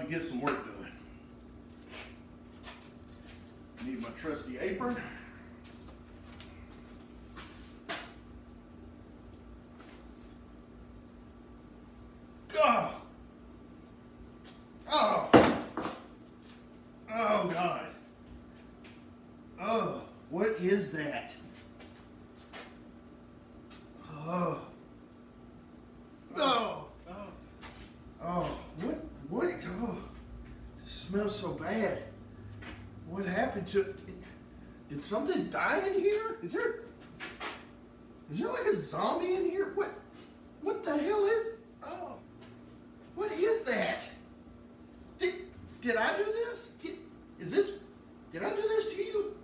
to get some work done. Need my trusty apron. Oh! Oh! Oh God! Oh, what is that? Oh! Oh! Oh, what, oh, it smells so bad. What happened to it? Did something die in here? Is there like a zombie in here? What the hell is, oh, what is that? Did I do this? Did I do this to you?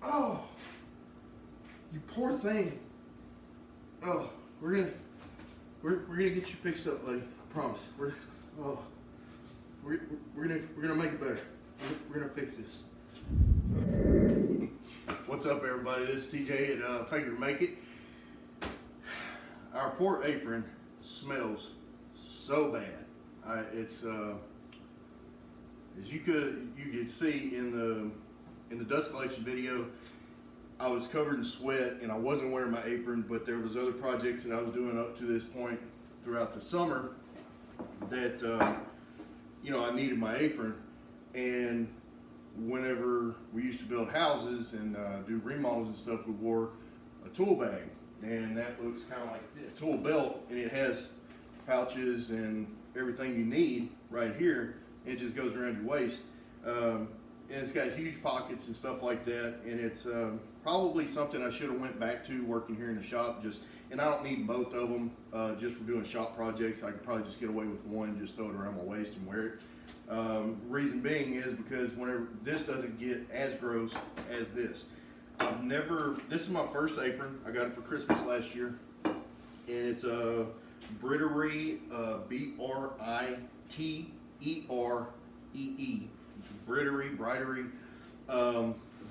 Oh, you poor thing. Oh, we're gonna get you fixed up, buddy. I promise. We're gonna make it better. We're gonna fix this. What's up, everybody? This is TJ at Figure to Make It. Our poor apron smells so bad. It's as you could see in the dust collection video. I was covered in sweat and I wasn't wearing my apron, but there was other projects that I was doing up to this point throughout the summer that I needed my apron. And whenever we used to build houses and do remodels and stuff, we wore a tool bag, and that looks kind of like a tool belt, and it has pouches and everything you need right here. It just goes around your waist, and it's got huge pockets and stuff like that, and it's probably something I should have went back to working here in the shop. And I don't need both of them just for doing shop projects. I could probably just get away with one, just throw it around my waist and wear it. Reason being is because whenever this doesn't get as gross as this. This is my first apron. I got it for Christmas last year, and it's a Briterie, Briteree, Briterie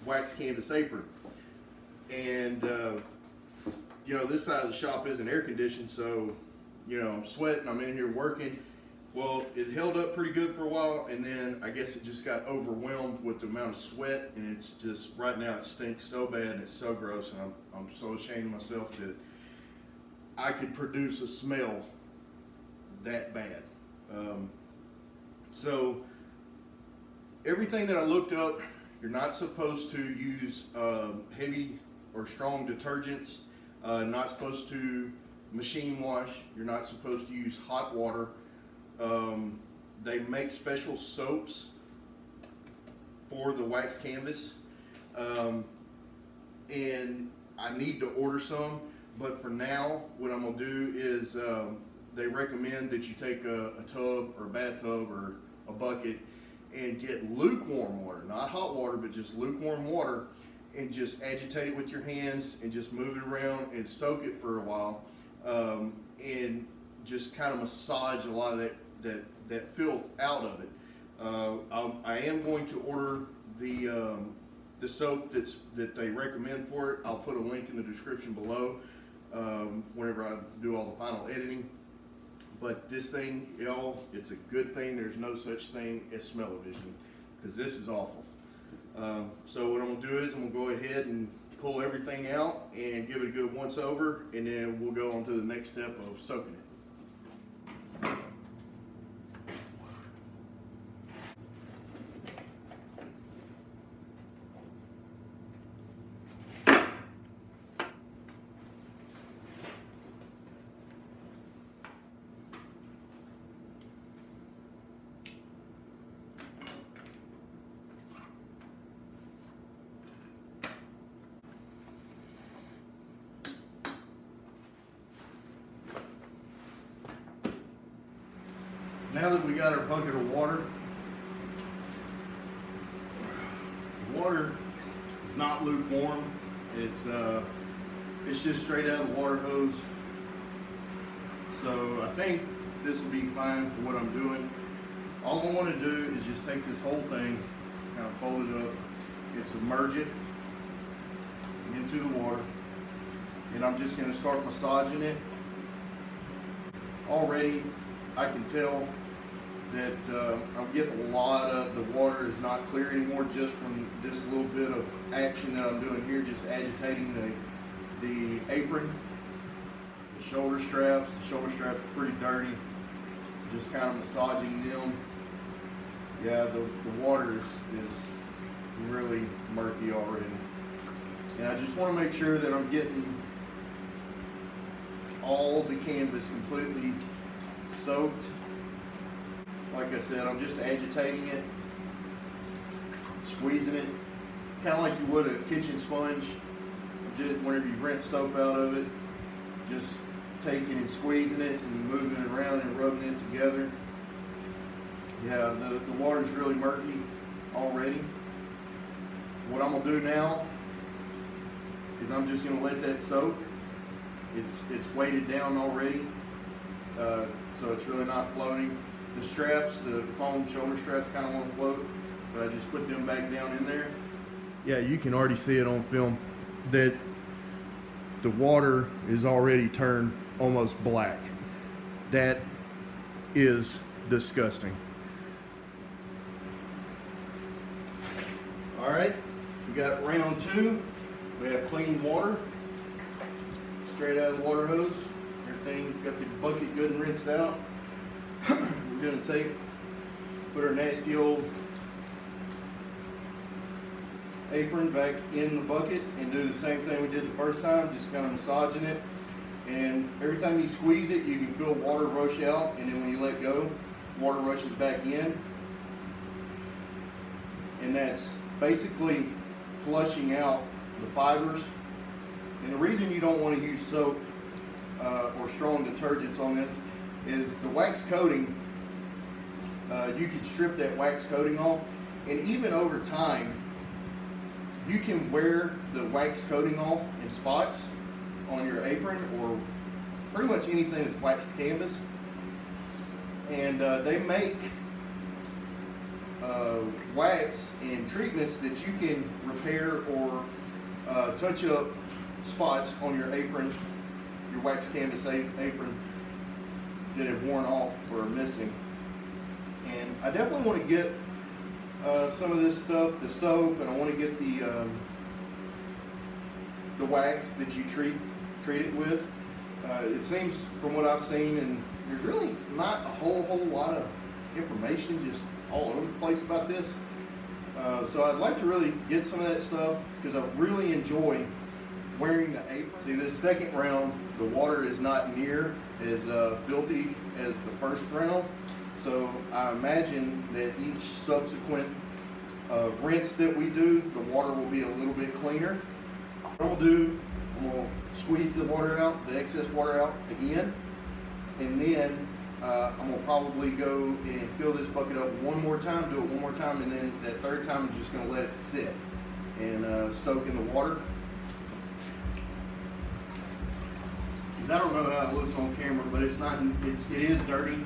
wax canvas apron. And this side of the shop isn't air conditioned, so I'm sweating, I'm in here working. Well, it held up pretty good for a while, and then I guess it just got overwhelmed with the amount of sweat, and it's just, right now it stinks so bad and it's so gross, and I'm so ashamed of myself that I could produce a smell that bad. So everything that I looked up, you're not supposed to use heavy or strong detergents, not supposed to machine wash, you're not supposed to use hot water. They make special soaps for the wax canvas, and I need to order some, but for now what I'm going to do is they recommend that you take a tub or a bathtub or a bucket and get lukewarm water, not hot water, but just lukewarm water, and just agitate it with your hands and just move it around and soak it for a while, and just kind of massage a lot of that filth out of it. I am going to order the soap that they recommend for it. I'll put a link in the description below whenever I do all the final editing. But this thing, it's a good thing there's no such thing as smell-o-vision, because this is awful. So what I'm going to do is I'm going to go ahead and pull everything out and give it a good once over, and then we'll go on to the next step of soaking it. Now that we got our bucket of water, the water is not lukewarm. It's just straight out of the water hose. So I think this will be fine for what I'm doing. All I want to do is just take this whole thing, kind of fold it up, and submerge it into the water. And I'm just going to start massaging it. Already I can tell that I'm getting a lot of, the water is not clear anymore just from this little bit of action that I'm doing here, just agitating the apron, the shoulder straps. The shoulder straps are pretty dirty, just kind of massaging them. Yeah, the water is really murky already. And I just want to make sure that I'm getting all the canvas completely soaked. Like I said, I'm just agitating it, squeezing it, kind of like you would a kitchen sponge. Just whenever you rinse soap out of it, just taking and squeezing it and moving it around and rubbing it together. Yeah, the water's really murky already. What I'm gonna do now is I'm just gonna let that soak. It's weighted down already, so it's really not floating. The straps, the foam shoulder straps, kind of want to float, but I just put them back down in there. Yeah, you can already see it on film that the water is already turned almost black. That is disgusting. All right, we got round 2. We have clean water, straight out of the water hose. Everything, got the bucket good and rinsed out. We're gonna put our nasty old apron back in the bucket and do the same thing we did the first time, just kind of massaging it. And every time you squeeze it, you can feel water rush out, and then when you let go, water rushes back in. And that's basically flushing out the fibers. And the reason you don't want to use soap or strong detergents on this is the wax coating. You can strip that wax coating off, and even over time, you can wear the wax coating off in spots on your apron or pretty much anything that's waxed canvas. And they make wax and treatments that you can repair or touch up spots on your apron, your wax canvas apron that have worn off or are missing. And I definitely want to get some of this stuff, the soap, and I want to get the wax that you treat it with. It seems, from what I've seen, and there's really not a whole lot of information just all over the place about this. So I'd like to really get some of that stuff because I really enjoy wearing the apron. See, this second round, the water is not near as filthy as the first round. So I imagine that each subsequent rinse that we do, the water will be a little bit cleaner. What I'll do, I'm going to squeeze the water out, the excess water out again, and then I'm going to probably go and fill this bucket up one more time, do it one more time, and then that third time I'm just going to let it sit and soak in the water. Because I don't know how it looks on camera, but it is dirty,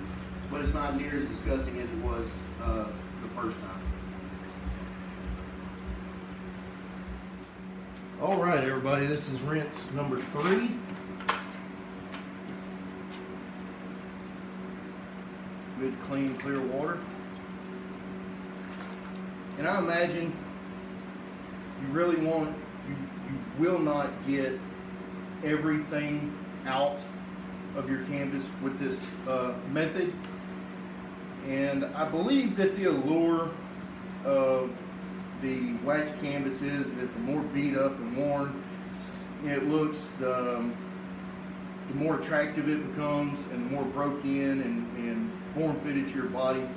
but it's not near as disgusting as it was the first time. All right, everybody, this is rinse number 3. Good, clean, clear water. And I imagine you really want, you will not get everything out of your canvas with this method. And I believe that the allure of the wax canvas is that the more beat up and worn it looks, the more attractive it becomes, and the more broke in and form fitted to your body.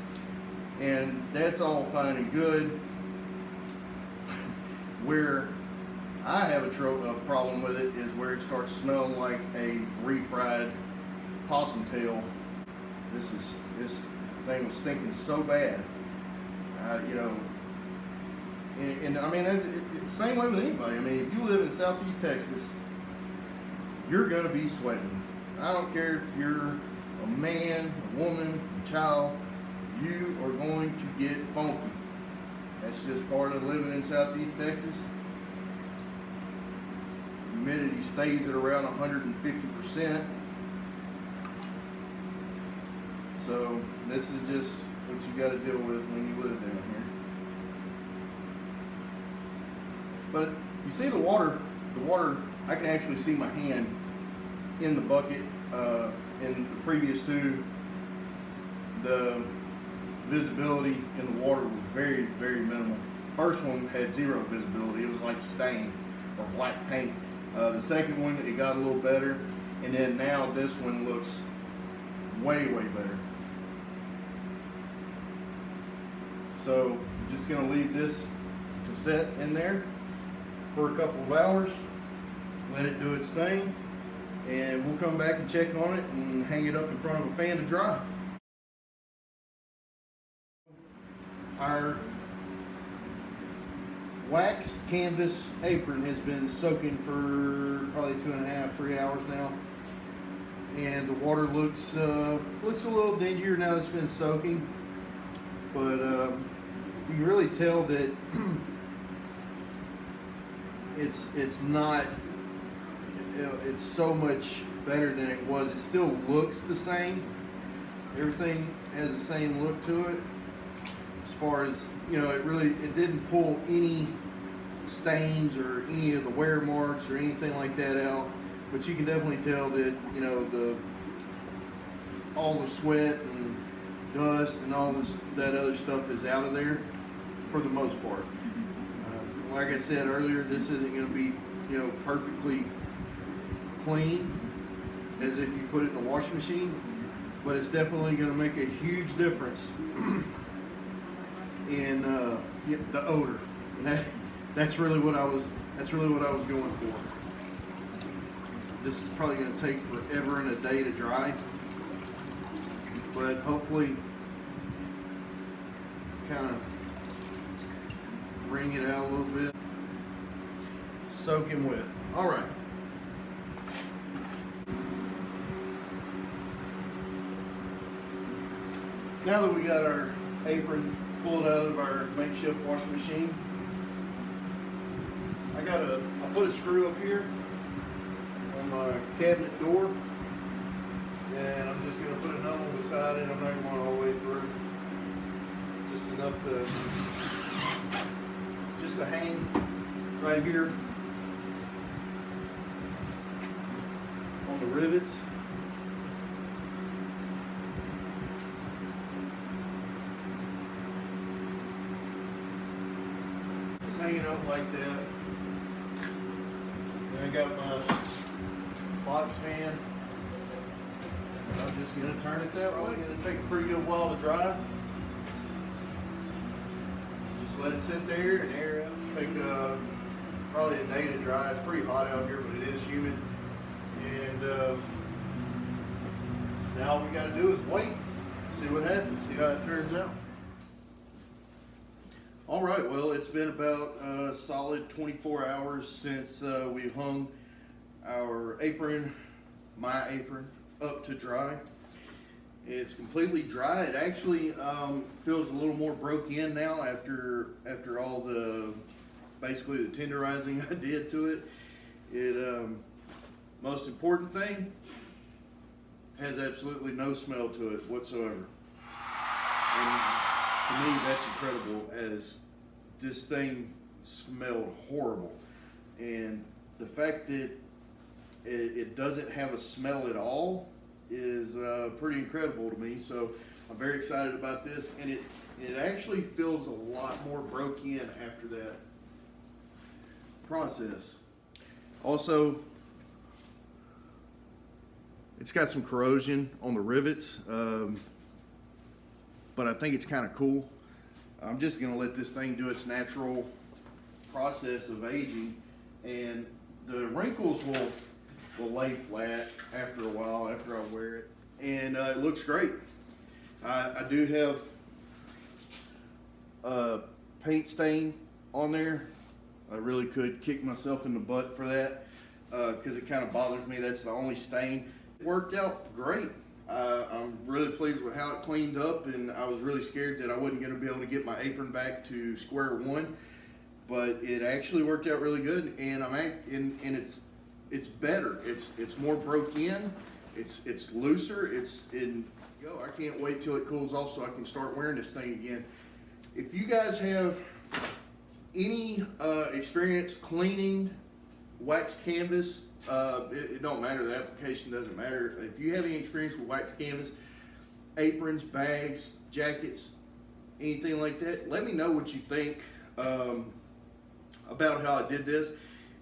And that's all fine and good. Where I have a problem with it is where it starts smelling like a refried possum tail. This thing was stinking so bad, you know. And I mean, it's the same way with anybody. I mean, if you live in Southeast Texas, you're gonna be sweating. I don't care if you're a man, a woman, a child, you are going to get funky. That's just part of living in Southeast Texas. Humidity stays at around 150%. So this is just what you got to deal with when you live down here. But you see the water, I can actually see my hand in the bucket. In the previous two, the visibility in the water was very, very minimal. First one had zero visibility. It was like stain or black paint. The second one, it got a little better. And then now this one looks way, way better. So I'm just gonna leave this to set in there for a couple of hours, let it do its thing, and we'll come back and check on it and hang it up in front of a fan to dry. Our wax canvas apron has been soaking for probably 2.5, 3 hours now, and the water looks a little dingier now that it's been soaking, but you can really tell that it's not, it's so much better than it was. It still looks the same. Everything has the same look to it. As far as, it didn't pull any stains or any of the wear marks or anything like that out. But you can definitely tell that, all the sweat and dust and all that other stuff is out of there for the most part. Like I said earlier, this isn't going to be, perfectly clean as if you put it in a washing machine, but it's definitely going to make a huge difference in the odor. And that's really what I was going for. This is probably going to take forever and a day to dry, but hopefully kind of wring it out a little bit. Soaking wet. All right. Now that we got our apron pulled out of our makeshift washing machine, I put a screw up here on my cabinet door, and I'm just going to put another one beside it. I'm not going all the way through, just enough to hang right here on the rivets. Just hang it up like that. Then I got my box fan. I'm just going to turn it that way. It's going to take a pretty good while to dry. Just let it sit there and air out. Take probably a day to dry. It's pretty hot out here, but it is humid. And so now all we got to do is wait, see what happens, see how it turns out. All right, well, it's been about a solid 24 hours since we hung our apron, my apron, up to dry. It's completely dry. It actually feels a little more broke in now after all the, basically the tenderizing I did to it. It most important thing, has absolutely no smell to it whatsoever. And to me, that's incredible, as this thing smelled horrible. And the fact that it doesn't have a smell at all is pretty incredible to me. So I'm very excited about this, and it actually feels a lot more broke in after that process. Also, it's got some corrosion on the rivets, but I think it's kind of cool. I'm just going to let this thing do its natural process of aging, and the wrinkles will lay flat after a while, after I wear it, and it looks great. I do have a paint stain on there. I really could kick myself in the butt for that, because it kind of bothers me. That's the only stain. It worked out great. I'm really pleased with how it cleaned up, and I was really scared that I wasn't going to be able to get my apron back to square one, but it actually worked out really good, and it's better. It's more broke in. It's looser. Go. I can't wait till it cools off so I can start wearing this thing again. If you guys have any experience cleaning wax canvas, it don't matter, the application doesn't matter. If you have any experience with wax canvas, aprons, bags, jackets, anything like that, let me know what you think about how I did this.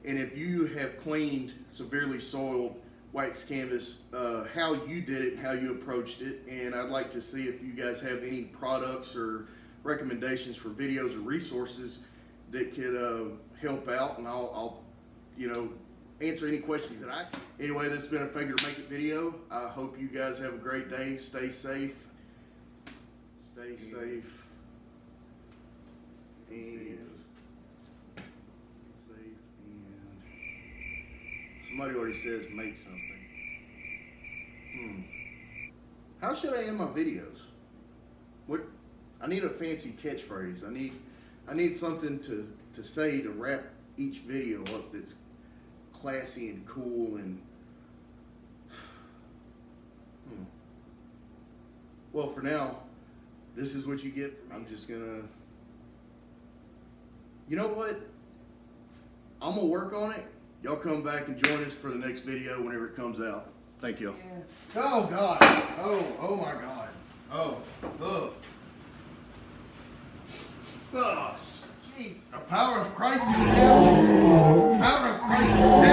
And if you have cleaned severely soiled wax canvas, how you did it, how you approached it. And I'd like to see if you guys have any products or recommendations for videos or resources that could help out, and I'll you know, answer any questions that anyway, this has been a Figure to Make It video. I hope you guys have a great day. Stay safe. Stay safe. And somebody already says make something. How should I end my videos? What? I need a fancy catchphrase. I need something to say to wrap each video up that's classy and cool and well, for now, this is what you get from me. I'm just gonna, you know what? I'm gonna work on it. Y'all come back and join us for the next video whenever it comes out. Thank you. Yeah. Oh God. Oh my God. Oh. Oh, jeez. The power of Christ compels you. Power of Christ compels you.